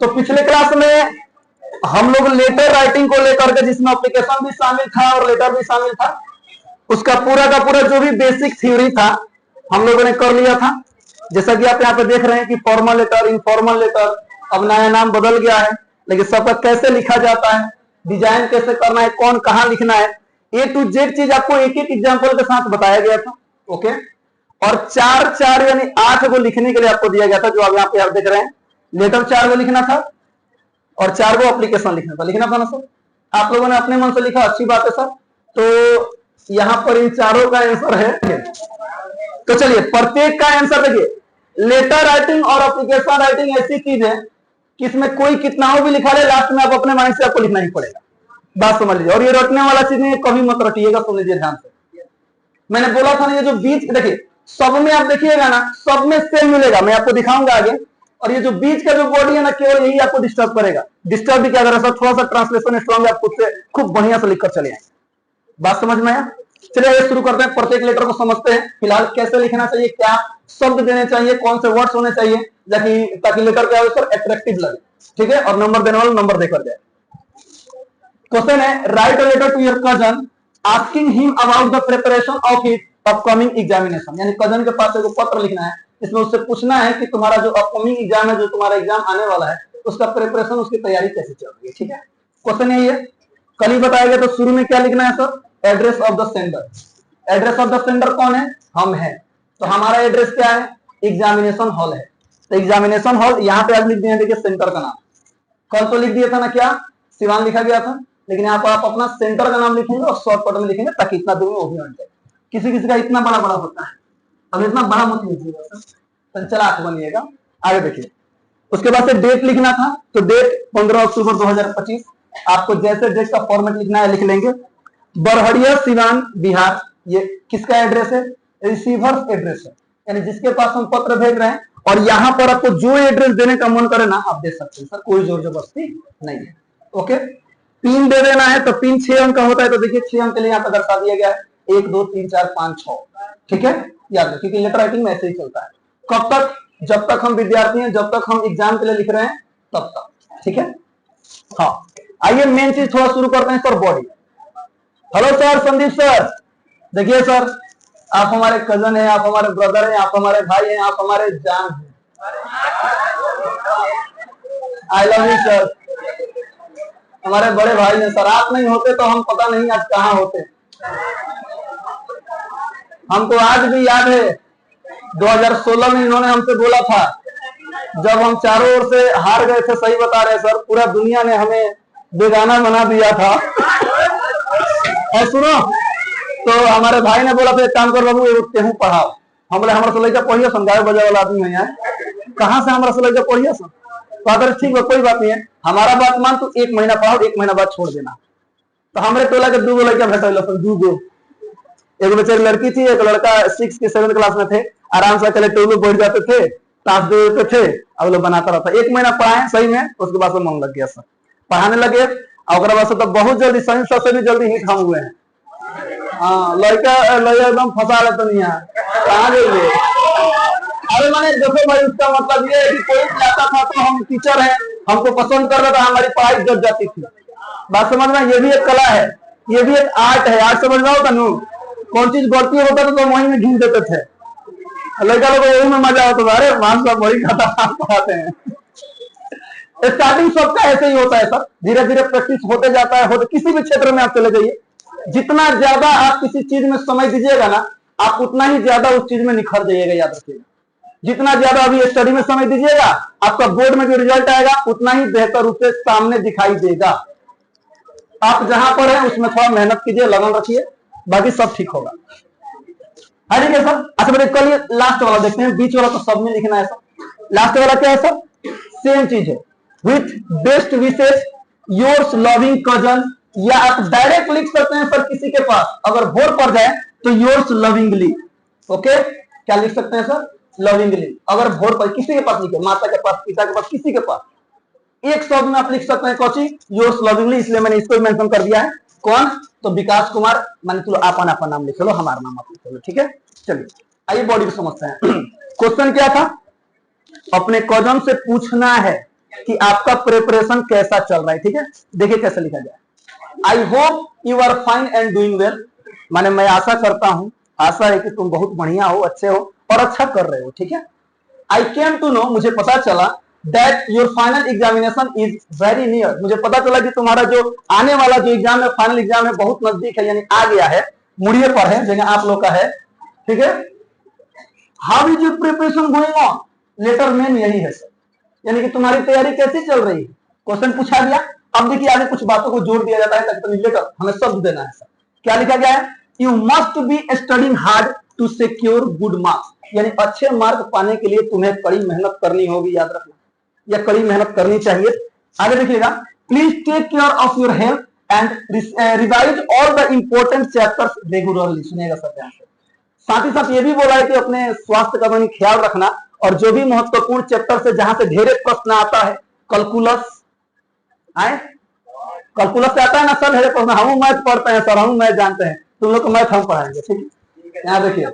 तो पिछले क्लास में हम लोग लेटर राइटिंग को लेकर के, जिसमें एप्लीकेशन भी शामिल था और लेटर भी शामिल था, उसका पूरा का पूरा जो भी बेसिक थ्योरी था हम लोगों ने कर लिया था। जैसा कि आप यहाँ पे देख रहे हैं कि फॉर्मल लेटर, इनफॉर्मल लेटर, अब नया नाम बदल गया है, लेकिन सबका कैसे लिखा जाता है, डिजाइन कैसे करना है, कौन कहाँ लिखना है, ए टू जेड चीज आपको एक एक एग्जाम्पल के साथ बताया गया था। ओके, और 4 यानी 8 को लिखने के लिए आपको दिया गया था, जो आप यहाँ पे आप देख रहे हैं। लेटर 4 को लिखना था और 4 को एप्लीकेशन लिखना था ना सर। आप लोगों ने अपने मन से लिखा, अच्छी बात है सर। तो यहाँ पर इन चारों का आंसर है। तो चलिए प्रत्येक का आंसर देखिए। लेटर राइटिंग और एप्लीकेशन राइटिंग ऐसी चीज है कि इसमें कोई कितना भी लिखा ले, लास्ट में आप अपने माइंड से आपको लिखना ही पड़ेगा। बात समझ लीजिए। और ये रटने वाला चीज नहीं है, कभी मत रटिएगा, सुन लीजिए ध्यान से। मैंने बोला था ना, ये जो बीच देखिए सब में आप देखिएगा ना, सब में सेम मिलेगा, मैं आपको दिखाऊंगा आगे। और ये जो बीच का जो बॉडी है ना, केवल यही आपको डिस्टर्ब करेगा। डिस्टर्ब भी क्या करेगा सर, थोड़ा सा ट्रांसलेशन स्ट्रॉन्ग आप खुद से खूब बढ़िया से लिखकर चले आए। बात समझ में आया? चलिए ये शुरू करते हैं, प्रत्येक लेटर को समझते हैं। फिलहाल कैसे लिखना चाहिए, क्या शब्द देने चाहिए, कौन से वर्ड्स होने चाहिए, ताकि लेटर क्या हो सर अट्रैक्टिव लगे। ठीक है, और नंबर देने वाला नंबर देकर जाए। क्वेश्चन है, write a letter to your cousin asking him about the preparation of his upcoming examination. यानी कजन के पास एक पत्र लिखना है, इसमें उससे पूछना है कि तुम्हारा जो अपकमिंग एग्जाम है, जो तुम्हारा एग्जाम आने वाला है, उसका प्रिपरेशन, उसकी तैयारी कैसे चल रही है। ठीक है, क्वेश्चन यही है, कल ही बताया गया। तो शुरू में क्या लिखना है sir, address of the sender. Address of the sender कौन है, हम है। तो हमारा एड्रेस क्या है, एग्जामिनेशन हॉल है। तो एग्जामिनेशन हॉल यहाँ पे आज लिख दिए, देखिए सेंटर का नाम। कल तो लिख दिया था ना, क्या सिवान लिखा गया था, लेकिन यहाँ पर आप अपना सेंटर का नाम लिखेंगे और शॉर्टकट में लिखेंगे, ताकि इतना दूर में वो भी हट जाए। किसी किसी का इतना बड़ा बड़ा होता है, अब इतना बड़ा मत लीजिएगा सर, संचलाक बनिएगा। आगे देखिए, उसके बाद से डेट लिखना था। तो डेट 15 अक्टूबर 2025। आपको जैसे डेट का फॉर्मेट लिखना है लिख लेंगे। बरहड़िया सिवान बिहार, ये किसका एड्रेस है, रिसीवर्स एड्रेस है, यानी जिसके पास हम पत्र भेज रहे हैं। और यहाँ पर आपको जो एड्रेस देने का मन करे ना, आप दे सकते हैं सर, कोई जोर जबरदस्ती नहीं है। ओके, पिन दे देना है, तो पिन 6 अंक का होता है। तो देखिए 6 अंक के लिए यहाँ पर दर्शा दिया गया है, 1 2 3 4 5 6। ठीक है, याद रखिए, क्योंकि लेटर राइटिंग में ऐसे ही चलता है। कब तक, जब तक हम विद्यार्थी हैं, जब तक हम एग्जाम के लिए लिख रहे हैं, तब तक। ठीक है, हाँ आइए मेन चीज थोड़ा शुरू करते हैं sir, body. Hello sir, Sandeep sir. देखिए सर, आप हमारे कजन हैं, आप हमारे ब्रदर हैं, आप हमारे भाई हैं, आप हमारे जान हैं। आई लव यू सर, हमारे बड़े भाई हैं सर। आप नहीं होते तो हम पता नहीं आज कहाँ होते। हमको आज भी याद है 2016 में इन्होंने हमसे बोला था, जब हम चारों ओर से हार गए थे। सही बता रहे सर, पूरा दुनिया ने हमें बेगाना बना दिया था। सुनो, तो हमारे भाई ने बोला था, एक काम कर बाबू, एगो केहू पढ़ाओ। हम बोले हमारा से पढ़िए, समझाए बजाए वाला आदमी है यहाँ, कहाँ से हमारा से पढ़िए सर। तो अगर ठीक है, कोई बात नहीं है, हमारा बात मान, तो 1 महीना पढ़ाओ, 1 महीना बाद छोड़ देना। तो हमारे टोला के 2 लड़का भेटा सर, 2 एक बेचारी लड़की थी, एक लड़का 6 की 7th क्लास में थे। आराम से अकेले टेबल बैठ जाते थे, ताश दे देते थे, अब लोग बनाता रहता। 1 महीना पढ़ाए सही में, उसके बाद मन लग गया सर, पढ़ाने लगे। और तो बहुत जल्दी, सही सबसे भी जल्दी हिट हम हुए हैं। हाँ, लड़का एकदम फंसा रहे तो नहीं है, कहाँ जाइए। अरे मैंने देखो भाई, उसका मतलब ये है कि कोई चाहता था तो हम टीचर हैं, हमको पसंद कर रहा था, हमारी पढ़ाई जब जाती थी। बात समझ में, ये भी एक कला है, ये भी एक आर्ट है। आर्ट समझ में होता नू, कौन चीज गलती होता था तो वहीं में घिन देते थे। लड़का लोग यही में मजा होता था, अरे मान साहब वही पढ़ाते हैं। स्टार्टिंग सबका ऐसे ही होता है सर, धीरे धीरे प्रैक्टिस होते जाता है। किसी भी क्षेत्र में आप चले जाइए, जितना ज्यादा आप किसी चीज में समय दीजिएगा ना, आप उतना ही ज्यादा उस चीज में निखर जाइएगा। याद रखिएगा, जितना ज्यादा अभी स्टडी में समय दीजिएगा, आपका बोर्ड में जो रिजल्ट आएगा उतना ही बेहतर रूप से सामने दिखाई देगा। आप जहां पर हैं उसमें थोड़ा मेहनत कीजिए, लगन रखिए, बाकी सब ठीक होगा। ठीक है सर। अच्छा बेटे, कल ये लास्ट वाला देखते हैं, बीच वाला तो सब में लिखना है सर। लास्ट वाला क्या है सर, सेम चीज है, with best wishes yours loving cousin. या आप डायरेक्ट लिख सकते हैं सर किसी के पास, अगर भोर पड़ जाए तो योर्स लविंगली। ओके, क्या लिख सकते हैं सर, लविंगली। अगर भोर पर किसी के पास लिखे, माता के पास, पिता के पास, किसी के पास, एक शब्द में आप लिख सकते हैं कौची, योर्स लविंगली। इसलिए मैंने इसको मेंशन कर दिया है। कौन, तो विकास कुमार। मैंने चलो आपन आपन नाम लिख लो, हमारा नाम आप लिख लो। ठीक है, चलिए आइए बॉडी को समझते हैं। क्वेश्चन क्या था, अपने कजन से पूछना है कि आपका प्रिपरेशन कैसा चल रहा है। ठीक है, देखिए कैसे लिखा जाए। I hope you are fine and doing well, माने मैं आशा करता हूं, आशा है कि तुम बहुत बढ़िया हो, अच्छे हो और अच्छा कर रहे हो। ठीक है, आई केम टू नो, मुझे पता चला that your final examination is very near, मुझे पता चला कि तुम्हारा जो आने वाला जो एग्जाम है, फाइनल एग्जाम है, बहुत नजदीक है, यानी आ गया है, मुड़िए पर है, जगह आप लोग का है। ठीक है, how is your preparation going on, letter मेन यही है सर, यानी कि तुम्हारी तैयारी कैसी चल रही है, क्वेश्चन पूछा गया। अब देखिए आगे कुछ बातों को जोड़ दिया जाता है ताकि तुम्हें लेटर हमें शब्द देना है सर। क्या लिखा गया है, you must be studying hard to secure good marks, यानी अच्छे मार्क पाने के लिए तुम्हें कड़ी मेहनत करनी होगी, याद रखना, या कड़ी मेहनत करनी चाहिए। आगे देखिएगा, please take care of your health and revise all the important chapters regularly, सुनिएगा सर ध्यान से। साथ ही साथ ये भी बोला है कि अपने स्वास्थ्य का भी ख्याल रखना, और जो भी महत्वपूर्ण चैप्टर से जहां से ढेरे प्रश्न आता है, कैलकुलस आए, कैलकुलस से आता है ना सर ढेरे प्रश्न, हम मैथ पढ़ते हैं सर, हम मैथ जानते हैं, तुम लोग को मैथ हम पढ़ाएंगे। ठीक है, यहाँ देखिए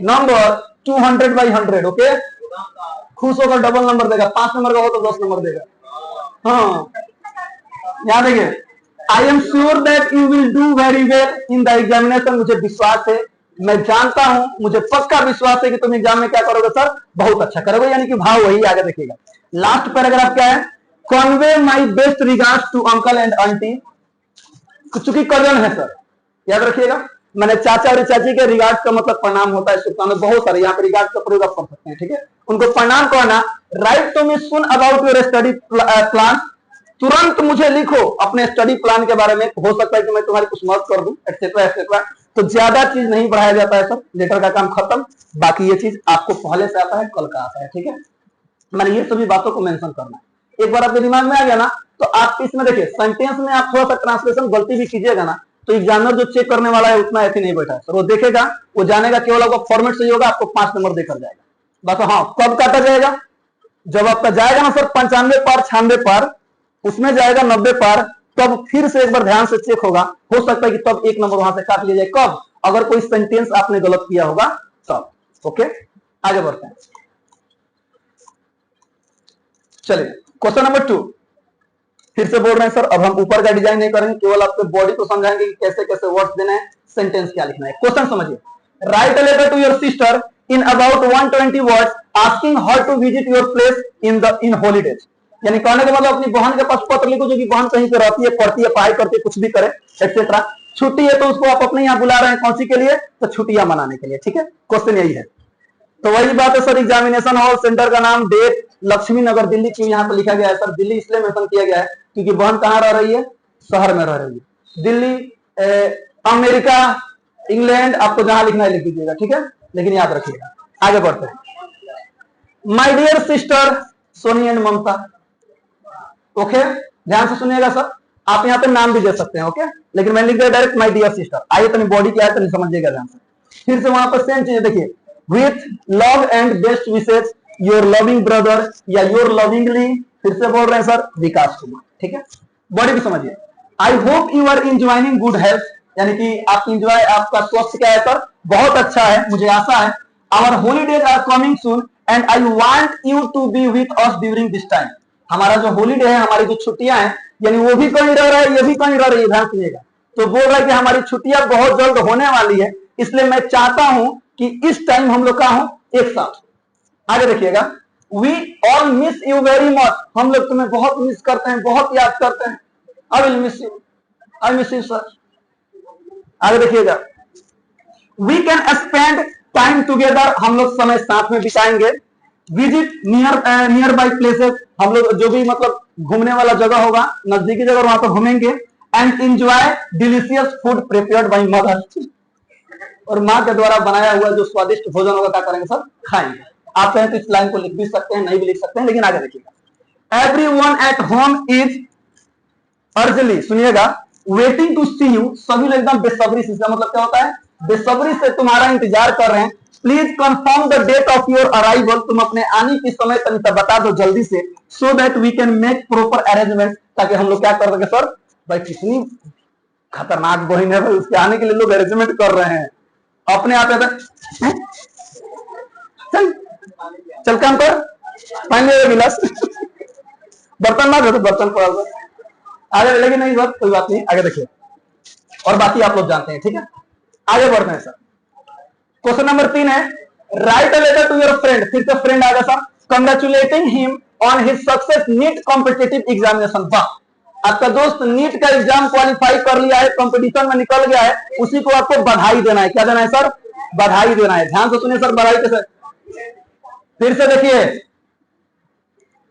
नंबर 200/100, ओके, खुश होकर डबल नंबर देगा, 5 नंबर का हो तो 10 नंबर देगा। हाँ, यहाँ देखिए, I am sure that you will do very well in the examination, मुझे विश्वास है, मैं जानता हूं, मुझे पक्का विश्वास है कि तुम एग्जाम में क्या करोगे सर, बहुत अच्छा करोगे, यानी कि भाव वही आगे देखिएगा। लास्ट पैराग्राफ क्या है, convey my best regards to uncle and aunty, चूंकि कजन है सर, याद रखिएगा, मैंने चाचा और चाची के रिगार्ड्स का मतलब प्रणाम होता है, शुभकामनाएं बहुत सारे, यहाँ पे रिगार्ड्स का प्रयोग आप पढ़ सकते हैं। ठीक है, उनको प्रणाम करना। Write to me soon about your study plan, तुरंत मुझे लिखो अपने स्टडी प्लान के बारे में, हो सकता है कि मैं तुम्हारी कुछ मदद कर दूं, एक्सेट्रा एक्सेट्रा। तो ज्यादा चीज नहीं बढ़ाया जाता है सर, लेटर का काम खत्म, बाकी ये चीज आपको पहले से आता है, कल का आता है। ठीक है, मैंने ये सभी बातों को मेंशन करना है। एक बार आपके दिमाग में आ गया ना, तो आप इसमें देखिए सेंटेंस में आप थोड़ा सा ट्रांसलेशन गलती भी कीजिएगा ना, तो एग्जामिनर जो चेक करने वाला है उतना ऐसे नहीं बैठा है सर, वो देखेगा, वो जानेगा केवल आपका फॉर्मेट सही होगा, आपको 5 नंबर देकर जाएगा बस। हाँ, कब काटा जाएगा, जब आपका जाएगा ना सर 95 पार 96 पार, उसमें जाएगा 90 पार, तब फिर से एक बार ध्यान से चेक होगा, हो सकता है कि तब 1 नंबर वहां से काट लिया जाए। कब, अगर कोई सेंटेंस आपने गलत किया होगा तब। ओके, आगे बढ़ते हैं, चलिए क्वेश्चन नंबर 2, फिर से बोल रहे हैं सर, अब हम ऊपर का डिजाइन नहीं करेंगे, केवल आपके बॉडी को समझाएंगे कि कैसे कैसे वर्ड्स देना है, सेंटेंस क्या लिखना है। क्वेश्चन समझिए, write a letter to your sister in about 120 words asking her to visit your place in holidays, यानी कहने का मतलब अपनी बहन के पास पत्र लिखो, जो कि बहन कहीं पे रहती है, पढ़ती है, पढ़ाई करती है, कुछ भी करे एक्सेट्रा, छुट्टी है तो उसको आप अपने यहाँ बुला रहे हैं, कौन सी के लिए, तो छुट्टियां मनाने के लिए। ठीक है, क्वेश्चन यही है। तो वही बात है सर, एग्जामिनेशन हॉल, सेंटर का नाम, डेट, लक्ष्मी नगर दिल्ली, क्यों यहाँ पे लिखा गया है सर, दिल्ली इसलिए मेंशन किया गया है क्योंकि बहन कहाँ रह रही है, शहर में रह रही है, दिल्ली, अमेरिका, इंग्लैंड, आपको जहां लिखना है लिख दीजिएगा। ठीक है, लेकिन याद रखिएगा। आगे बढ़ते हैं, my dear sister Soni and Mamta, okay, ध्यान से सुनिएगा सर, आप यहाँ पे नाम भी दे सकते हैं, ओके, लेकिन मैंने लिख दिया डायरेक्ट माय डियर सिस्टर। आइए तो बॉडी क्या है तो नहीं समझिएगा ध्यान से, फिर से वहां पर सेम चीज देखिए, with love and best wishes your loving brother या योर लविंगली, फिर से बोल रहे हैं सर विकास कुमार। ठीक है, बॉडी भी समझिए, I hope you are enjoying good health, यानी कि आप इंजॉय, आपका स्वास्थ्य क्या है सर, बहुत अच्छा है, मुझे आशा है। Our holidays are coming soon and I want you to be with us during this time, हमारा जो हॉलीडे है, हमारी जो छुट्टियां हैं, यानी वो भी कहीं रह रहा है, ये भी कहीं रह रही है, ध्यान सुनिएगा। तो बोल रहा है कि हमारी छुट्टियां बहुत जल्द होने वाली है, इसलिए मैं चाहता हूं कि इस टाइम हम लोग का हो एक साथ। आगे देखिएगा, we all miss you very much, हम लोग तुम्हें बहुत मिस करते हैं, बहुत याद करते हैं, I will miss you, I miss you sir. आगे देखिएगा, we can spend time together, हम लोग समय साथ में बिताएंगे, विजिट नियर बाई प्लेसेस, हम लोग जो भी मतलब घूमने वाला जगह होगा, नजदीकी जगह वहां पर घूमेंगे, and enjoy delicious food prepared by mother, और माँ के द्वारा बनाया हुआ जो स्वादिष्ट भोजन होगा क्या करेंगे सर, खाएंगे। आप कहें तो इस लाइन को लिख भी सकते हैं, नहीं भी लिख सकते हैं, लेकिन आगे देखिएगा, एवरीवन एट होम इज अर्जली, सुनिएगा, वेटिंग टू सी यू, सभी लोग एकदम बेसब्री से, इसका मतलब क्या होता है, बेसब्री से तुम्हारा इंतजार कर रहे हैं। Please confirm the date of your arrival, तुम अपने आने की समय तक बता दो जल्दी से, so that we can make proper arrangement, ताकि हम लोग क्या कर सके सर, भाई कितनी खतरनाक बहन है, उसके आने के लिए लोग अरेंजमेंट कर रहे हैं, अपने आप चल चल काम कर, पानी गिलास बर्तन ना दो तो बर्तन पड़ा हुआ आगे मिलेगी नहीं बात, कोई बात नहीं, आगे देखिए और बाकी आप लोग जानते हैं, ठीक है। आगे बढ़ते हैं सर। क्वेश्चन नंबर 3 है, write a letter to your friend, फिर से फ्रेंड आएगा sir, congratulating him on his success NEET competitive examination. वाह, आपका दोस्त नीट का एग्जाम क्वालिफाई कर लिया है, कंपटीशन में निकल गया है, उसी को आपको बधाई देना है। क्या देना है सर? बधाई देना है। ध्यान से सुनिए सर, बधाई कैसे, फिर से देखिए,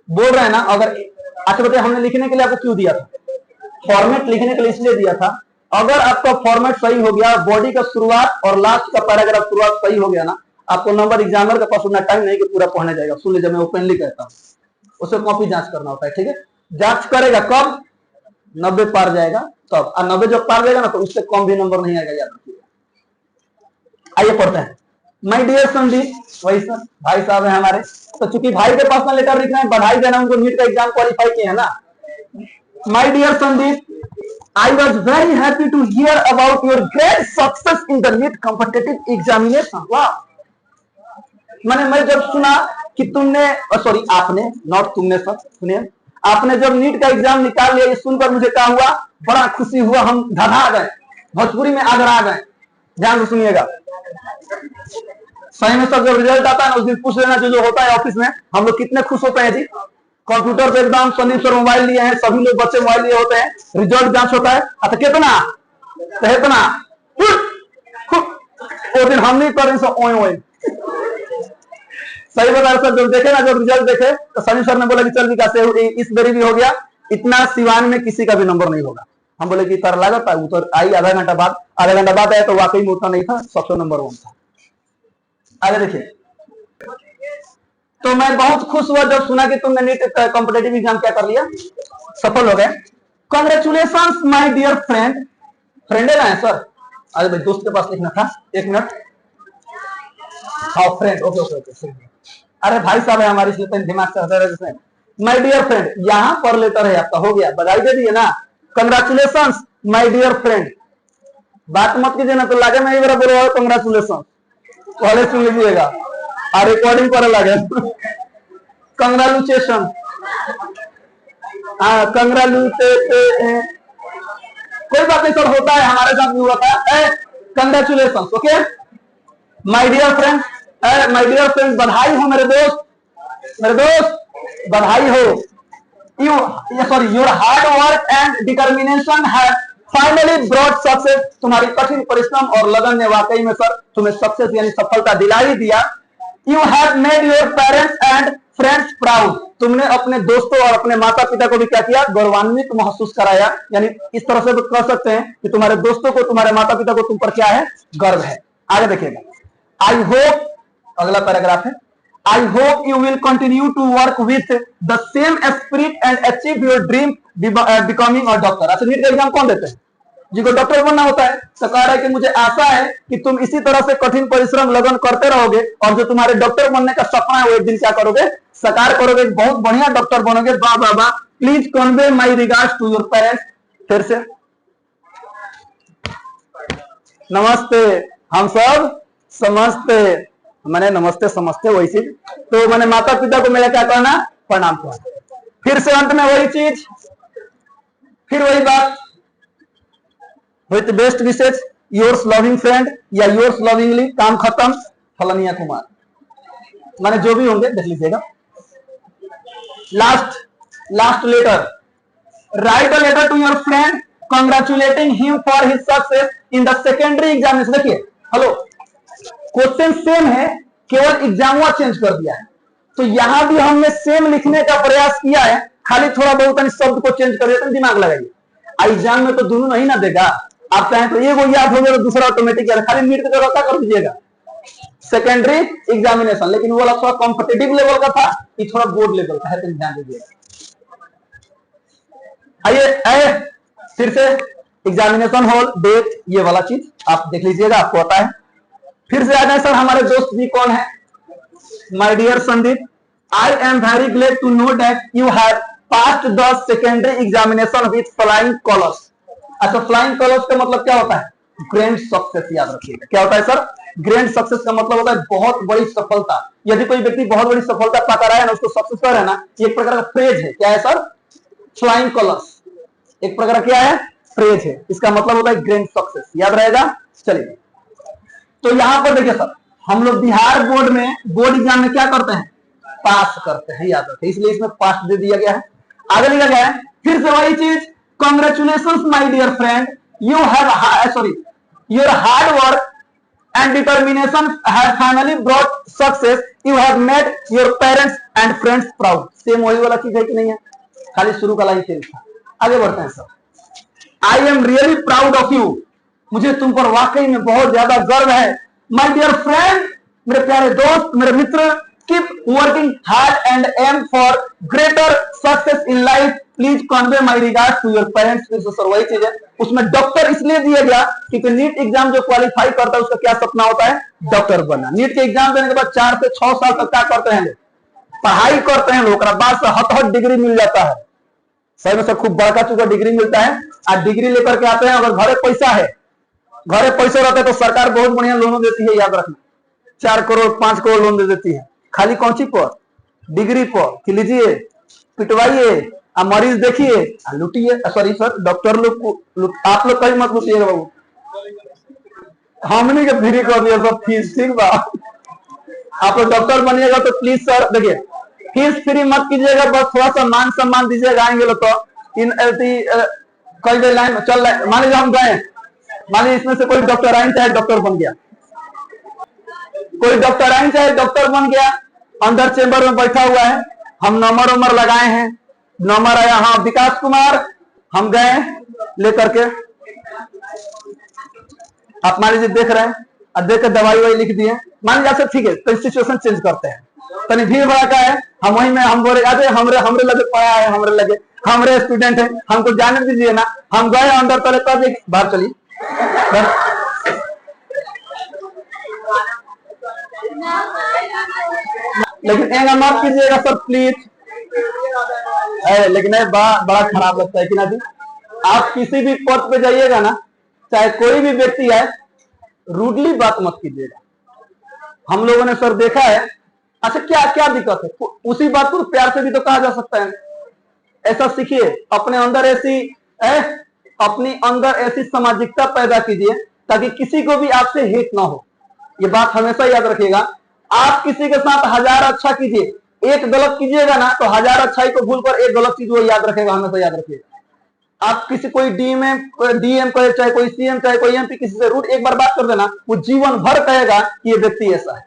बोल रहे हैं ना, अगर अच्छा बताइए हमने लिखने के लिए आपको क्यों दिया था? फॉर्मेट लिखने के लिए इसलिए दिया था, अगर आपका फॉर्मेट सही हो गया, बॉडी का शुरुआत और लास्ट का पैराग्राफ शुरुआत सही हो गया ना, आपको नंबर एग्जामिनर के पास उतना टाइम नहीं कि पूरा पढ़ने जाएगा। सुन लीजिए, मैं ओपनली कहता हूं, उसे कॉपी जांच करना होता है, ठीक है। जांच करेगा कब? 90 पार जाएगा तब, और 90 जब पार जाएगा ना तो उससे कम भी नंबर नहीं आएगा, याद रखिएगा। आइए पढ़ते हैं। माय डियर संदीप, वही सर भाई साहब है हमारे, तो चूंकि भाई के पास ना लेटर लिख रहे हैं, बधाई देना, उनको नीट का एग्जाम क्वालिफाई किए है ना। My dear Sandeep, I was very happy to hear about your great success in the NEET competitive examination. वाह, मैं जब सुना कि तुमने, सॉरी आपने, नॉट तुमने सर, सुनिए, आपने जब नीट का एग्जाम निकाल लिया, ये सुनकर मुझे क्या हुआ? बड़ा खुशी हुआ, हम धधा गए, भोजपुरी में आगरा गए। ध्यान से सुनिएगा, सही में सर जब रिजल्ट आता है ना, उस दिन पूछ लेना जो होता है ऑफिस में, हम लोग कितने खुश होते हैं जी। कंप्यूटर पे एकदम संदीप सर मोबाइल लिए हैं, सभी लोग बच्चे मोबाइल लिए होते हैं, रिजल्ट जांच होता है, अच्छा कितना तो इतना, वो दिन हम नहीं करें सो ओए ओए। सही बता सर, जब देखे ना, जब रिजल्ट देखे तो संदीप सर ने बोला कि चल विकास इस बारी भी हो गया, इतना सिवान में किसी का भी नंबर नहीं होगा। हम बोले कि तर लागत है, उतर आई आधा घंटा बाद आया तो वाकई में उतना नहीं था, 100 नंबर 1 था। आगे देखिए, तो मैं बहुत खुश हुआ जब सुना कि तुमने नीट कॉम्पिटिटिव एग्जाम क्या कर लिया, सफल हो गए। Congratulations my dear friend, friend है सर, अरे भाई दोस्त के पास लिखना था, 1 मिनट। हाँ फ्रेंड, ओके ओके ओके, अरे भाई साहब है हमारी, इसलिए दिमाग से हटा रहे। माय डियर फ्रेंड, यहां पर लेटर है आपका, हो गया, बधाई दे दिए ना। कंग्रेचुलेशंस माय डियर फ्रेंड, बात मत कीजिए ना तो लागे मैं एक बार बोलो कंग्रेचुलेशन, पहले सुन लीजिएगा, रिकॉर्डिंग पर लगे। कंग्रेचुलेशन, कोई बात नहीं सर, होता है, हमारे साथ भी हुआ था। Congratulation, okay my dear friend, my dear friend, बधाई हो मेरे दोस्त, बधाई हो। Your hard work and determination have finally brought success, तुम्हारी कठिन परिश्रम और लगन ने वाकई में सर तुम्हें सक्सेस यानी सफलता दिला ही दिया। You have made your parents and friends proud, तुमने अपने दोस्तों और अपने माता पिता को भी क्या किया? गौरवान्वित महसूस कराया, यानी इस तरह से कह सकते हैं कि तुम्हारे दोस्तों को, तुम्हारे माता पिता को तुम पर क्या है? गर्व है। आगे देखिएगा, आई होप, अगला पैराग्राफ है, I hope you will continue to work with the same spirit and achieve your dream becoming a doctor. अच्छा, नीट का एग्जाम कौन देते हैं? जिनको डॉक्टर बनना होता है। तो कह रहा है कि मुझे आशा है कि तुम इसी तरह से कठिन परिश्रम लगन करते रहोगे और जो तुम्हारे डॉक्टर बनने का सपना है वो एक दिन क्या करोगे? साकार करोगे, बहुत बढ़िया डॉक्टर बनोगे। वाह वाह वाह, please convey my regards to your parents. फिर से नमस्ते, हम सब समझते, मैंने नमस्ते समझते वही चीज, तो मैंने माता पिता को मेरा क्या कहना? प्रणाम कहना। फिर से अंत में वही चीज, फिर वही बात, with best wishes yours loving friend या योर्स लविंगली, काम खत्म, फलनिया कुमार, माने जो भी होंगे देख लीजिएगा। Last letter, write a letter to your friend congratulating him for his success in the secondary examination. देखिए, हेलो, क्वेश्चन सेम है, केवल एग्जाम चेंज कर दिया है। तो यहां भी हमने सेम लिखने का प्रयास किया है, खाली थोड़ा बहुत शब्द को चेंज कर दिया। तो दिमाग लगाइए, एग्जाम में तो दोनों नहीं ना देगा, आप चाहें तो एक वो याद हो गया तो दूसरा ऑटोमेटिक याद, खाली नीट की जगह क्या कर दीजिएगा? Secondary examination. लेकिन वो वाला थोड़ा कॉम्पिटिटिव लेवल का था, ये थोड़ा बोर्ड लेवल का है, तो ध्यान दीजिएगा। आइए फिर से एग्जामिनेशन हॉल, डेट, ये वाला चीज आप देख लीजिएगा, आपको आता है। फिर से आ जाए सर, हमारे दोस्त भी कौन है? My dear Sandeep, I am very glad to know that you have passed the secondary examination with flying colours. अच्छा, फ्लाइंग कलर्स का मतलब क्या होता है? ग्रैंड सक्सेस याद रखिएगा। क्या होता है सर? ग्रैंड सक्सेस का मतलब होता है बहुत बड़ी सफलता। यदि कोई व्यक्ति बहुत बड़ी सफलता पाता रहा है ना, उसको सक्सेस कर है ना, ये एक प्रकार का फ्रेज है। क्या है सर? फ्लाइंग कलर्स, एक प्रकार का क्या है? फ्रेज है। इसका मतलब होता है ग्रैंड सक्सेस, याद रहेगा। चलिए, तो यहां पर देखिए सर, हम लोग बिहार बोर्ड में बोर्ड एग्जाम में क्या करते हैं? पास करते हैं, याद रखें, इसलिए इसमें पास दे दिया गया है। आगे लिखा गया है फिर से वही चीज, congratulation my dear friend, you have sorry your hard work and determination have finally brought success. You have made your parents and friends proud. Same वही वाला चीज है कि नहीं है? खाली शुरू का लाइन चेंज था। आगे बढ़ते हैं sir. I am really proud of you. मुझे तुम पर वाकई में बहुत ज्यादा गर्व है। My dear friend, मेरे प्यारे दोस्त, मेरे मित्र, keep working hard and aim for greater success in life. Please convey my regards to your parents. फिर से सर वही चीज है, उसमें डॉक्टर इसलिए दिया गया क्योंकि नीट एग्जाम जो क्वालिफाई करता है उसका क्या सपना होता है? डॉक्टर बनना। नीट के एग्जाम देने के बाद 4 से 6 साल तक क्या करते हैं लोग? पढ़ाई करते हैं लोग, बाद से हथ डिग्री मिल जाता है। सही में से खूब बड़का चुका डिग्री मिलता है, आज डिग्री लेकर के आते हैं। अगर घरे पैसा है, घरे पैसे रहते हैं तो सरकार बहुत बढ़िया लोन देती है, याद रखना। 4 करोड़ 5 करोड़ लोन दे देती है, खाली कौन सी पर? डिग्री पर। कि लीजिए, पिटवाइए, मरीज देखिए, लुटिए। सॉरी सर, डॉक्टर लोग को आप लोग कहीं मत लुटिएगा बाबू, हमने के फ्री कर दिया सब फीस, ठीक बा। आप लोग डॉक्टर बनिएगा तो प्लीज सर देखिए, फीस फ्री मत कीजिएगा, बस थोड़ा सा मान सम्मान दीजिएगा। आएंगे लोग तो इन कई लाइन चल रहा है। मान लीजिए हम गए, मान लीजिए इसमें से कोई डॉक्टर आइन चाहे डॉक्टर बन गया, कोई डॉक्टर आइन चाहे डॉक्टर बन गया, अंदर चेंबर में बैठा हुआ है, हम नंबर उमर लगाए हैं, नंबर आया हाँ विकास कुमार, हम गए लेकर के, आप मान लीजिए देख रहे हैं, और देख कर दवाई वही लिख दिए, मान लीजिए ठीक है, तो सिचुएशन चेंज करते हैं। तनी भीड़ भड़ा का है, हम वही में हम बोले अरे हमरे लगे पढ़ा है, हमरे स्टूडेंट है, हमको जाने दीजिए ना। हम गए अंदर, पहले तब बाहर चलिए, लेकिन एंगा मत कीजिएगा सर प्लीज। लेकिन बड़ा खराब लगता है कि ना जी, आप किसी भी पद पे जाइएगा ना, चाहे कोई भी व्यक्ति है, रूडली बात मत कीजिएगा। हम लोगों ने सर देखा है, अच्छा क्या क्या दिक्कत है, उसी बात को प्यार से भी तो कहा जा सकता है। ऐसा सीखिए, अपने अंदर ऐसी सामाजिकता पैदा कीजिए ताकि किसी को भी आपसे हेट ना हो। ये बात हमेशा याद रखिएगा। आप किसी के साथ 1000 अच्छा कीजिए, एक गलत कीजिएगा ना तो 1000 अच्छाई को भूलकर एक गलत चीज वो याद रखेगा, हमेशा याद रखिएगा। आप किसी कोई डीएम कहे, चाहे कोई सीएम, चाहे कोई एमपी, किसी से रूट एक बार बात कर देना, वो जीवन भर कहेगा कि ये व्यक्ति ऐसा है।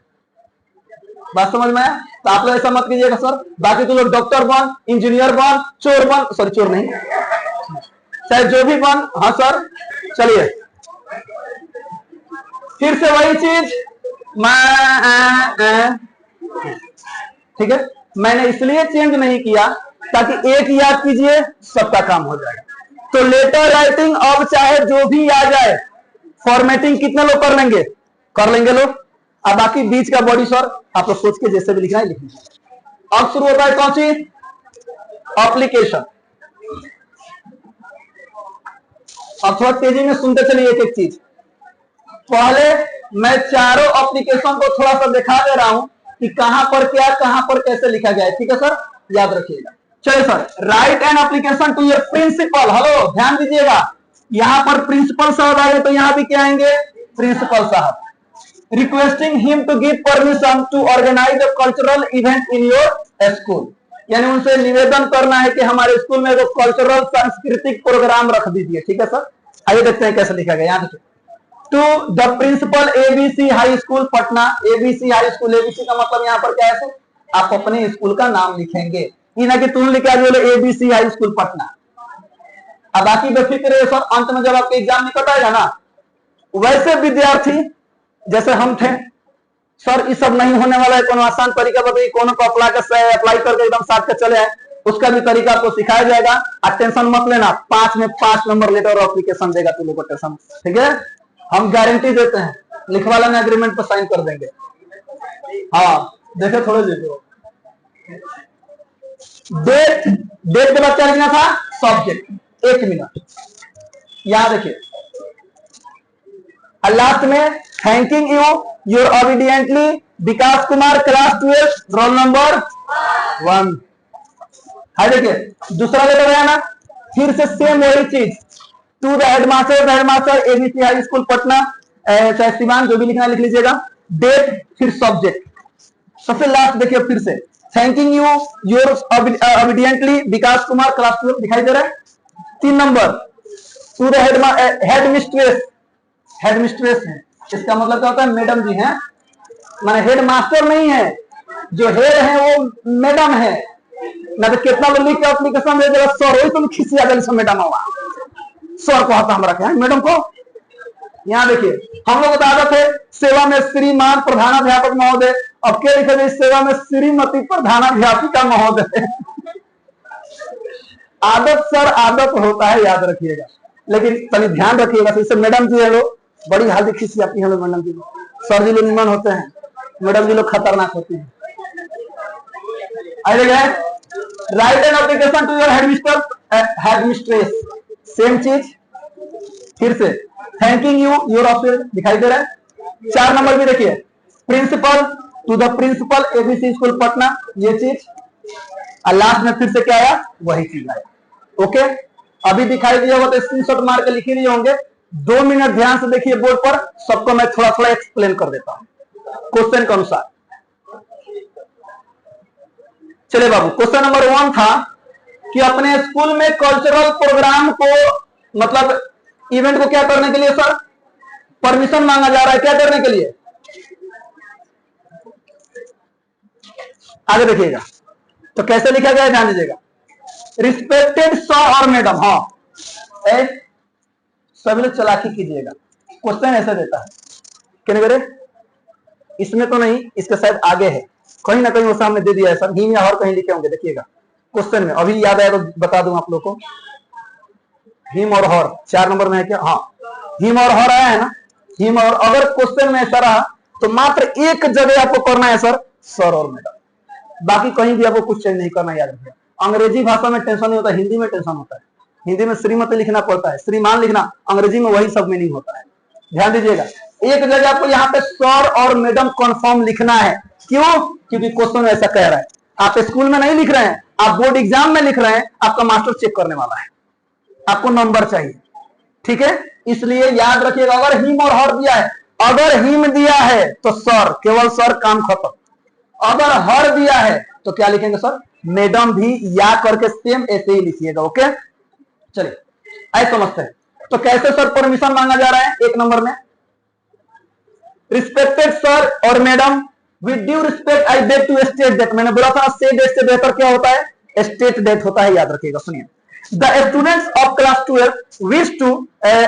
बात समझ में आया? तो आप लोग ऐसा मत कीजिएगा सर। बाकी तो लोग डॉक्टर बन, इंजीनियर बन, चोर बन, सॉरी चोर नहीं, चाहे जो भी बन। हाँ सर, चलिए फिर से वही चीज, ठीक है, मैंने इसलिए चेंज नहीं किया ताकि एक याद कीजिए सबका काम हो जाए। तो लेटर राइटिंग अब चाहे जो भी आ जाए, फॉर्मेटिंग कितने लोग कर लेंगे लोग। अब बाकी बीच का बॉडी सर आप लोग सोच के जैसे भी लिखना है लिखना। अब शुरू होता है कौन सी? एप्लीकेशन। अब थोड़ा तेजी में सुनते चलिए एक एक चीज। पहले मैं चारों एप्लीकेशन को थोड़ा सा दिखा दे रहा हूं कि कहां पर क्या, कहां पर कैसे लिखा गया है, ठीक है सर, याद रखिएगा। चलिए sir, write an application to your principal. Hello, ध्यान दीजिएगा, यहां पर प्रिंसिपल साहब आए तो यहां भी क्या आएंगे? प्रिंसिपल साहब। Requesting him to give permission to organise a cultural event in your school, यानी उनसे निवेदन करना है कि हमारे स्कूल में एक कल्चरल सांस्कृतिक प्रोग्राम रख दीजिए, ठीक है सर। आइए देखते हैं कैसे लिखा गया। यहाँ देखिए, to the principal ABC high school Patna. ABC high school, ABC का मतलब यहाँ पर क्या है सर? आप अपने स्कूल का नाम लिखेंगे, ना कि तुम लिखा बोले एबीसी हाई स्कूल पटना। अब बाकी बेफिक्र है सर, अंत में जब आपके एग्जाम निकट आएगा ना, वैसे विद्यार्थी जैसे हम थे सर, ये सब नहीं होने वाला है, कौन आसान तरीका बताइए, कौन को अप्लाई करके एकदम साथ के चले आए, उसका भी तरीका आपको सिखाया जाएगा। और टेंशन मत लेना, 5 में 5 नंबर लेटर और एप्लीकेशन देगा तुम लोग को, टेंशन, ठीक है, हम गारंटी देते हैं, लिखवा लेना, एग्रीमेंट पर साइन कर देंगे। हाँ देखे थोड़े देखो, डेट के बाद क्या लिखना था? सब्जेक्ट। 1 मिनट, यहां देखिए, लास्ट में thanking you your obediently Vikas Kumar class 12 roll number 1। है देखिए दूसरा लेटर है ना, फिर से सेम वही चीज, to the headmaster ABC high school Patna, चाहे सिवान जो भी लिखना लिख लीजिएगा, डेट फिर सब्जेक्ट। सबसे लास्ट देखिए फिर से thanking you your obediently Vikas Kumar class 12 दिखाई दे रहा है। 3 नंबर टू द हेडमिस्ट्रेस है, इसका मतलब क्या होता है, मैडम जी हैं, माने हेड मास्टर नहीं है, जो हेड है वो मैडम है ना। तो कितना लोग लिख के एप्लीकेशन दे देगा सर, वही तुम खिसिया गए मैडम होगा, सर को हाथ हम रखे हैं मैडम को। यहाँ देखिए हम लोग को आदत है सेवा में श्रीमान प्रधानाध्यापक महोदय, अब क्या लिखा जाए सेवा में श्रीमती प्रधानाध्यापिका महोदय। आदत सर आदत होता है, याद रखिएगा, लेकिन तभी ध्यान रखिएगा। तो इससे मैडम जी है लोग बड़ी हालत खिसी आती है, मैडम जी सर जी लोग निमन होते हैं, मैडम जी लोग खतरनाक होते हैं। Write an application to your headmistress, same चीज फिर से थैंकिंग यू योर ऑफिस दिखाई दे रहा है। 4 नंबर भी देखिए principal to the principal ABC school Patna, ये चीज। और लास्ट में फिर से क्या आया, वही चीज आया। ओके अभी दिखाई दिया होगा तो स्क्रीनशॉट मार के लिख ही होंगे। 2 मिनट ध्यान से देखिए बोर्ड पर, सबको मैं थोड़ा थोड़ा एक्सप्लेन कर देता हूं क्वेश्चन के अनुसार। चलिए बाबू, क्वेश्चन नंबर 1 था कि अपने स्कूल में कल्चरल प्रोग्राम को, मतलब इवेंट को क्या करने के लिए सर परमिशन मांगा जा रहा है, क्या करने के लिए, आगे देखिएगा। तो कैसे लिखा गया ध्यान दीजिएगा, रिस्पेक्टेड सर और मैडम। हाँ सभी लोग चालाकी कीजिएगा, क्वेश्चन ऐसे देता है क्या करे, इसमें तो नहीं, इसके शायद आगे है, कहीं ना कहीं वो सामने दे दिया है सर, हिम या और कहीं लिखे होंगे, देखिएगा क्वेश्चन में, अभी याद आया तो बता दूं आप लोग को। हिम और हर 4 नंबर में है क्या, हाँ हिम और हर आया है ना, हिम और, अगर क्वेश्चन में ऐसा रहा तो मात्र एक जगह आपको करना है सर और मैडम, बाकी कहीं भी आपको कुछ चेंज नहीं करना, याद रखिए। अंग्रेजी भाषा में टेंशन नहीं होता, हिंदी में टेंशन होता है। हिंदी में श्रीमती लिखना पड़ता है, श्रीमान लिखना, अंग्रेजी में वही सब मीनिंग होता है। ध्यान दीजिएगा, एक जगह आपको यहाँ पे सर और मैडम कंफर्म लिखना है, क्यों, क्योंकि क्वेश्चन ऐसा कह रहा है। आप स्कूल में नहीं लिख रहे हैं, आप बोर्ड एग्जाम में लिख रहे हैं, आपका मास्टर चेक करने वाला है, आपको नंबर चाहिए, ठीक है। इसलिए याद रखिएगा, अगर हिम और हर दिया है, अगर हिम दिया है तो सर, केवल सर, काम खत्म। अगर हर दिया है तो क्या लिखेंगे सर, मैडम भी या करके सेम ऐसे ही लिखिएगा। ओके चलिए ऐसे समझते हैं। तो कैसे सर परमिशन मांगा जा रहा है, 1 नंबर में रिस्पेक्टेड सर और madam, with due respect I beg to state that, मैंने बोला था से डेट से बेहतर क्या होता है, स्टेट डेट होता है, याद रखिएगा। सुनिए, the students of class 12 wish to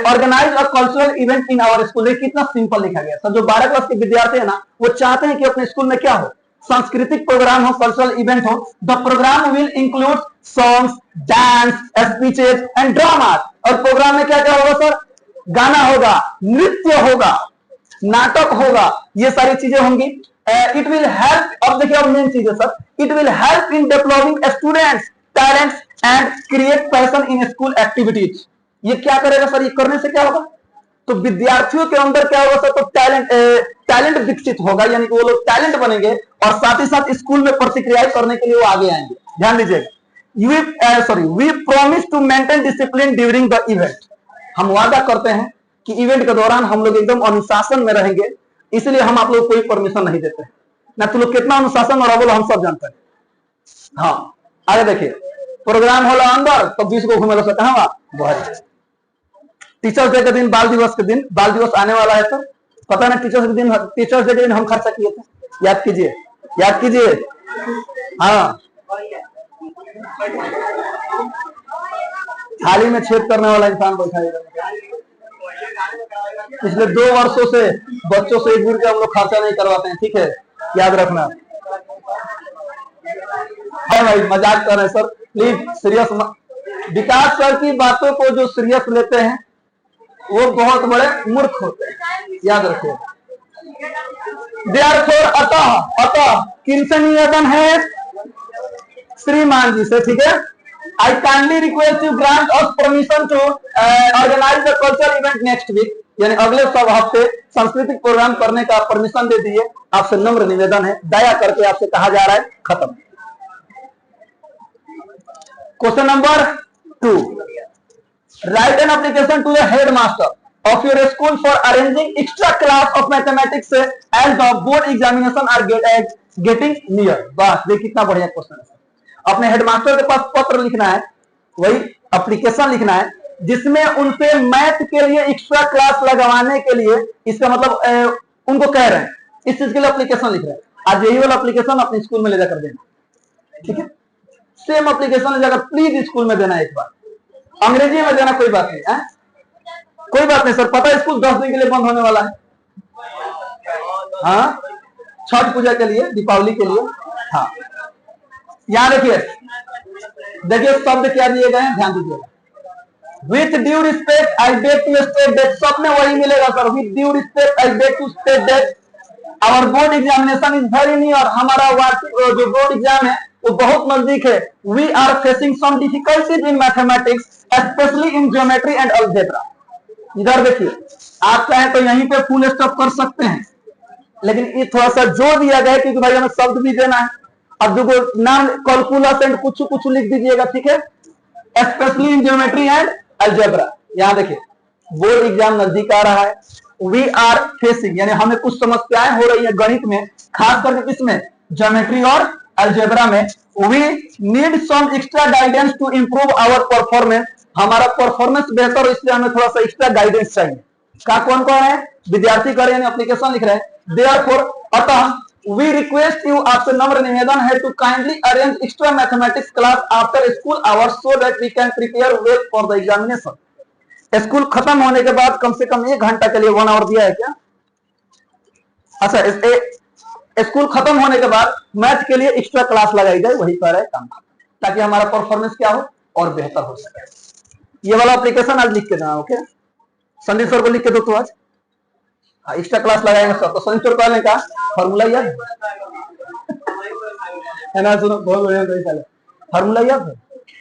organise a cultural event in our school. कितना सिंपल लिखा गया सर, जो 12 क्लास के विद्यार्थी है ना, वो चाहते हैं कि अपने स्कूल में क्या हो, सांस्कृतिक प्रोग्राम हो, कल्चरल इवेंट हो। The programme will include songs, dance, speeches and drama. और प्रोग्राम में क्या क्या होगा सर, गाना होगा, नृत्य होगा, नाटक होगा, ये सारी चीजें होंगी। इट विल हेल्प, अब देखिए अब मेन चीज है sir, it will help in developing students talents and create passion in school activities. ये क्या करेगा सर, ये करने से क्या होगा, तो विद्यार्थियों के अंदर क्या होगा सर, तो टैलेंट विकसित होगा, यानी कि वो लोग टैलेंट बनेंगे और साथ ही साथ स्कूल में प्रतिक्रियाएं करने के लिए वो आगे आएंगे। ध्यान दीजिएगा, we promise to maintain discipline during the event. हम वादा करते हैं कि इवेंट के दौरान हम लोग एकदम अनुशासन में रहेंगे, इसलिए हम आप लोग कोई परमिशन नहीं देते ना। तो लोग कितना अनुशासन और अव्वल हम सब जानते हैं। हाँ आगे देखिए, प्रोग्राम होला अंदर तो 20 को घूमेगा सर, कहां बाहर। टीचर्स डे के दिन, बाल दिवस के दिन, बाल दिवस आने वाला है सर, पता ना टीचर्स डे के दिन हम खर्चा किए थे, याद कीजिए, याद कीजिए। हाँ थाली में छेद करने वाला इंसान बैठा है। पिछले 2 वर्षों से बच्चों से 1 रुपया हम लोग खर्चा नहीं करवाते हैं, ठीक है, याद रखना है भाई, मजाक कर रहे हैं sir, please serious. Vikas sir की बातों को जो सीरियस लेते हैं वो बहुत बड़े मूर्ख होते हैं, याद रखिए। देयरफॉर अतः किनसे निवेदन है, श्रीमान जी से, ठीक है। I kindly request you grant us permission to organise the cultural event next week. यानी अगले सब हफ्ते सांस्कृतिक प्रोग्राम करने का परमिशन दे दीजिए। आपसे नम्र निवेदन है, दया करके आपसे कहा जा रहा है, खत्म। Question number 2, write an application to the headmaster of your school for arranging extra class of mathematics as the board examination are getting near. बस देखिए कितना बढ़िया क्वेश्चन है। अपने हेडमास्टर के पास पत्र लिखना है, वही एप्लीकेशन लिखना है जिसमें उनसे मैथ के लिए एक्स्ट्रा क्लास लगवाने के लिए, इसका मतलब उनको कह रहे हैं इस चीज के लिए एप्लीकेशन लिख रहे हैं। आज यही वाला एप्लीकेशन अपने स्कूल में ले जाकर देना, ठीक है। सेम एप्लीकेशन ले जाकर प्लीज स्कूल में देना, एक बार अंग्रेजी में देना, कोई बात नहीं है, कोई बात नहीं सर, पता है स्कूल 10 दिन के लिए बंद होने वाला है। हाँ, छठ पूजा के लिए, दीपावली के लिए। हाँ, यहां देखिए, देखिए शब्द क्या दिए गए हैं, ध्यान दीजिएगा। With due respect I beg to state that, सब में वही मिलेगा sir. With due respect I beg to state that our board examination is very near, हमारा वार्षिक जो बोर्ड एग्जाम है वो बहुत नजदीक है। We are facing some difficulties in mathematics specially in geometry and algebra. इधर देखिए, आप चाहें तो यहीं पे फुल स्टॉप कर सकते हैं, लेकिन ये थोड़ा सा जोर दिया गया है क्योंकि भाई हमें शब्द भी देना है। अब जो नाम कैलकुलस एंड कुछ कुछ लिख दीजिएगा, ठीक है, specially in geometry and algebra. यहां देखिए बोर्ड एग्जाम नजदीक आ रहा है। वी आर फेसिंग यानी हमें कुछ समस्याएं हो रही है गणित में, खास करके किसमें, ज्योमेट्री और अलजेब्रा में। We need some extra guidance to improve our performance, हमारा परफॉर्मेंस बेहतर हो इसलिए हमें थोड़ा सा एक्स्ट्रा गाइडेंस चाहिए। का कौन कौन है, विद्यार्थी कर रहे हैं, एप्लीकेशन लिख रहे हैं। देयरफॉर अतः वी रिक्वेस्ट यू, आपसे नम्र निवेदन है, to kindly arrange extra mathematics class after school hours so that we can prepare well for the examination. School खत्म होने के बाद कम से कम 1 घंटा के लिए 1 आवर दिया है क्या? अच्छा, स्कूल खत्म होने के बाद मैथ के लिए एक्स्ट्रा क्लास लगाई जाए, वही कर रहे काम, ताकि हमारा परफॉर्मेंस क्या हो और बेहतर हो सके। ये वाला एप्लीकेशन आज लिख के देना, ओके। संदीप सर को लिख के दो तो आज एक्स्ट्रा क्लास लगाएंगे सर। तो संदीप सर को आने का फॉर्मूला याद है ना, सुनो बहुत बढ़िया फॉर्मूला याद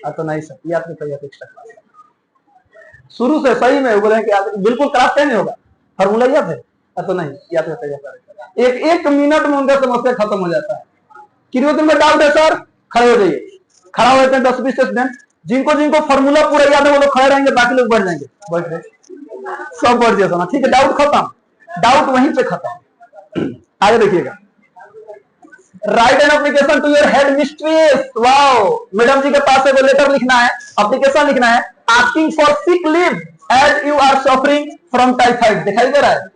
है तो नहीं सर, याद नहीं तो एक्स्ट्रा क्लास शुरू से सही में बोले कि बिल्कुल क्लास नहीं होगा, फॉर्मूला याद है तो नहीं याद रहता है। एक मिनट में उनका समस्या खत्म हो जाता है। कितने दिन में डाउट है सर, खड़े हो जाइए। खड़ा होते हैं 10-20 स्टूडेंट, जिनको जिनको फॉर्मूला पूरा याद है वो लोग खड़े रहेंगे, बाकी लोग बढ़ जाएंगे, बैठ रहे सब बढ़ जाए, ठीक है। डाउट खत्म, डाउट वहीं पे खत्म। आगे देखिएगा, write an application to your headmistress. Wow, madam ji के पास एक लेटर लिखना है, एप्लीकेशन लिखना है, asking for sick leave as you are suffering from typhoid. दिखाई दे रहा है?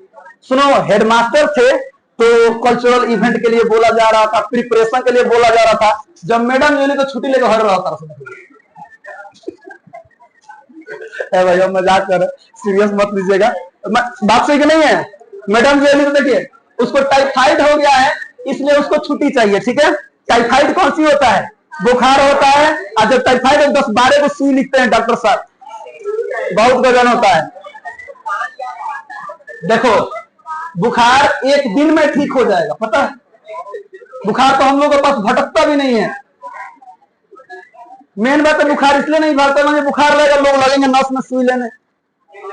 सुनो, हेडमास्टर थे तो कल्चरल इवेंट के लिए बोला जा रहा था, प्रिपरेशन के लिए बोला जा रहा था। जब मैडम जी ने तो छुट्टी लेकर हर रहा था। भैया मजाक कर, सीरियस मत लीजिएगा, बात सही नहीं है। मैडम जी तो देखिए उसको टाइफाइड हो गया है इसलिए उसको छुट्टी चाहिए, ठीक है। टाइफाइड कौन सी होता है, बुखार होता है, और जब टाइफाइड 10-12 को सुई लिखते हैं डॉक्टर साहब, बहुत गजन होता है। देखो बुखार 1 दिन में ठीक हो जाएगा, पता है। बुखार तो हम लोगों के पास भटकता भी नहीं है। मेन बात है बुखार इसलिए नहीं भागता, मुझे बुखार लगेगा लोग लगेंगे नस में सुई लेने,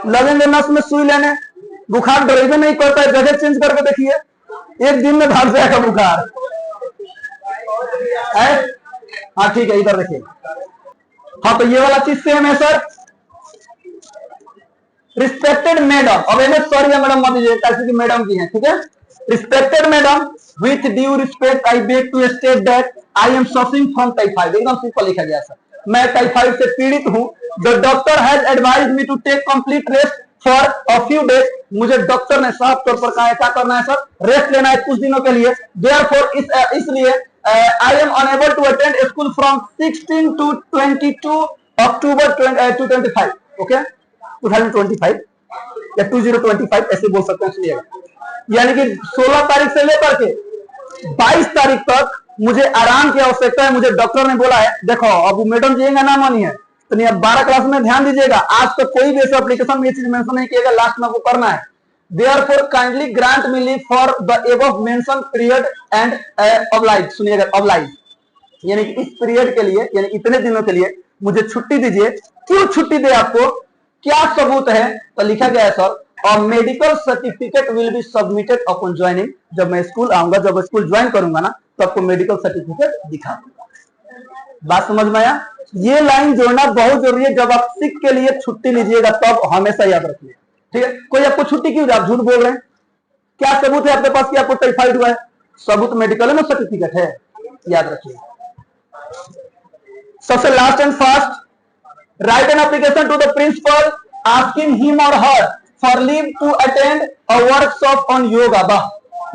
लगेंगे नस में सुई लेने। बुखार ड्राइवे नहीं करता है, जगह चेंज करके देखिए, 1 दिन में भाग जाएगा बुखार। हाँ ठीक है, इधर देखिए। हाँ तो ये वाला चीज सेम है सर। रिस्पेक्टेड मैडम, अब एम सॉरी मैडम मत दीजिए, कैसे मैडम की है, ठीक है। Respected madam, with due respect I beg to state that I am suffering from typhoid. एकदम सिंपल लिखा गया सर, मैं टाइफाइड से पीड़ित हूं। The doctor has advised me to take complete rest for a few days. मुझे doctor ने साफ तौर पर कहा है क्या करना है सर, रेस्ट लेना है कुछ दिनों के लिए। देयरफॉर इसलिए I am unable to attend school from 16 to 22 October 2025, okay 2025 या 2025 ऐसे बोल सकते हैं, सुनिएगा। यानी कि 16 तारीख से लेकर के 22 तारीख तक मुझे आराम की आवश्यकता है। मुझे डॉक्टर ने बोला है। देखो अब मैडम जी ना मानी है तो नहीं, अब 12 क्लास में ध्यान दीजिएगा। आज तक कोई भी ऐसा एप्लीकेशन में ये चीज मेंशन नहीं किया, लास्ट में आपको करना है। Therefore kindly grant me leave for the above mentioned period and oblige, सुनिएगा oblige, यानी कि इस पीरियड के लिए, यानी इतने दिनों के लिए मुझे छुट्टी दीजिए। क्यों छुट्टी दे आपको, क्या सबूत है? तो लिखा गया है सर, और medical certificate will be submitted upon joining. जब मैं स्कूल आऊंगा, जब स्कूल ज्वाइन करूंगा ना, तो आपको मेडिकल सर्टिफिकेट दिखा दूंगा। बात समझ में आया? ये लाइन जोड़ना बहुत जरूरी है। जब आप सिक के लिए छुट्टी लीजिएगा तब हमेशा याद रखिए, ठीक है? कोई आपको छुट्टी क्यों, आप झूठ बोल रहे हैं, क्या सबूत है आपके पास कि आपको टाइफाइड हुआ है? सबूत मेडिकल है ना, सर्टिफिकेट है, याद रखिए। सबसे last and fast, write an application to the principal asking him और her for leave to attend a workshop on yoga.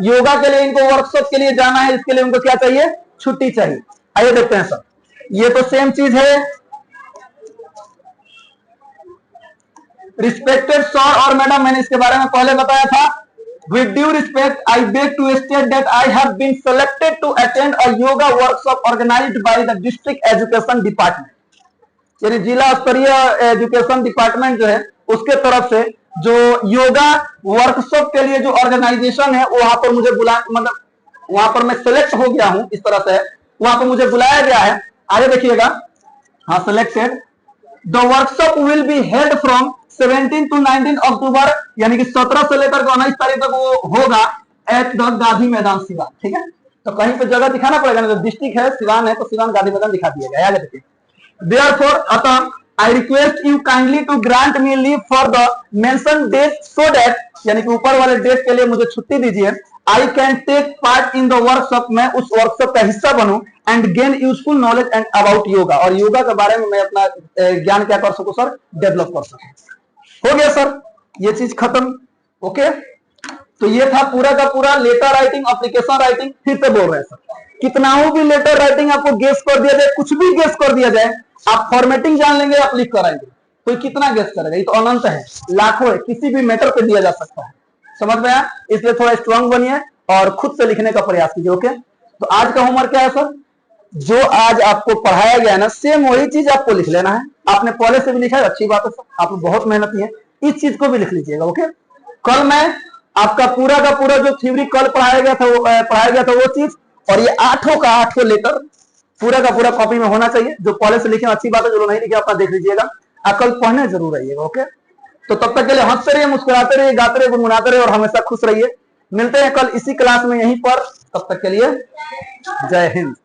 Yoga के लिए इनको वर्कशॉप के लिए जाना है, इसके लिए उनको क्या चाहिए? छुट्टी चाहिए। आइए देखते हैं सर, ये तो सेम चीज है। रिस्पेक्टेड सर और मैडम, मैंने इसके बारे में पहले बताया था। With due respect, I beg to state that I have been selected to attend a yoga workshop organized by the District Education Department. यानी जिला स्तरीय एजुकेशन डिपार्टमेंट जो है उसके तरफ से जो योगा वर्कशॉप के लिए जो ऑर्गेनाइजेशन है वहां पर मुझे मतलब वहां पर मैं सेलेक्ट हो गया हूं, इस तरह से वहां पर मुझे बुलाया गया है। आगे देखिएगा, हाँ, selected the workshop will be held from 17 to 19 अक्टूबर, यानी कि 17 से लेकर 19 तारीख तक वो होगा एट द गांधी मैदान सिवान। ठीक है, तो कहीं पे जगह दिखाना पड़ेगा ना, तो डिस्ट्रिक्ट है सिवान है तो सिवान गांधी मैदान दिखा दिया गया। आगे देखिए, देयरफॉर अतः I request you kindly to grant me leave for the mention date so that, यानी कि ऊपर वाले डेट के लिए मुझे छुट्टी दीजिए। I can take part in the workshop, मैं उस वर्कशॉप का हिस्सा बनूं and gain useful knowledge and about yoga, और योगा के बारे में मैं अपना ज्ञान क्या कर सकूं सर, डेवलप कर सकूं। हो गया सर, ये चीज खत्म। ओके, तो ये था पूरा का पूरा लेटर राइटिंग, एप्लीकेशन राइटिंग। फिर से बोल रहे हैं सर, कितना भी लेटर राइटिंग आपको गेस कर दिया जाए, कुछ भी गेस कर दिया जाए, आप फॉर्मेटिंग जान लेंगे, आप लिख कर आएंगे, कोई कितना गेस करेगा? ये तो अनंत है, लाखों है, किसी भी मैटर पे दिया जा सकता है। समझ में आया? इसलिए थोड़ा स्ट्रांग बनिए और खुद से लिखने का प्रयास कीजिए। ओके, तो आज का होमवर्क क्या है सर? जो आज आपको पढ़ाया गया ना, सेम वही चीज आपको लिख लेना है। आपने पहले से भी लिखा है, अच्छी बात है सर, आप बहुत मेहनती है, इस चीज को भी लिख लीजिएगा। ओके, कल मैं आपका पूरा का पूरा जो थ्योरी कल पढ़ाया गया था वो चीज, और ये 8 का 8 लेटर पूरा का पूरा कॉपी में होना चाहिए। जो पहले से लिखे अच्छी बात है, जो नहीं लिखे अपना देख लीजिएगा। कल पढ़ने जरूर आइएगा। ओके, तो तब तक के लिए हंसते रहिए, मुस्कुराते रहिए, गाते रहिए, गुनगुनाते रहिए और हमेशा खुश रहिए। मिलते हैं कल इसी क्लास में यहीं पर, तब तक के लिए जय हिंद।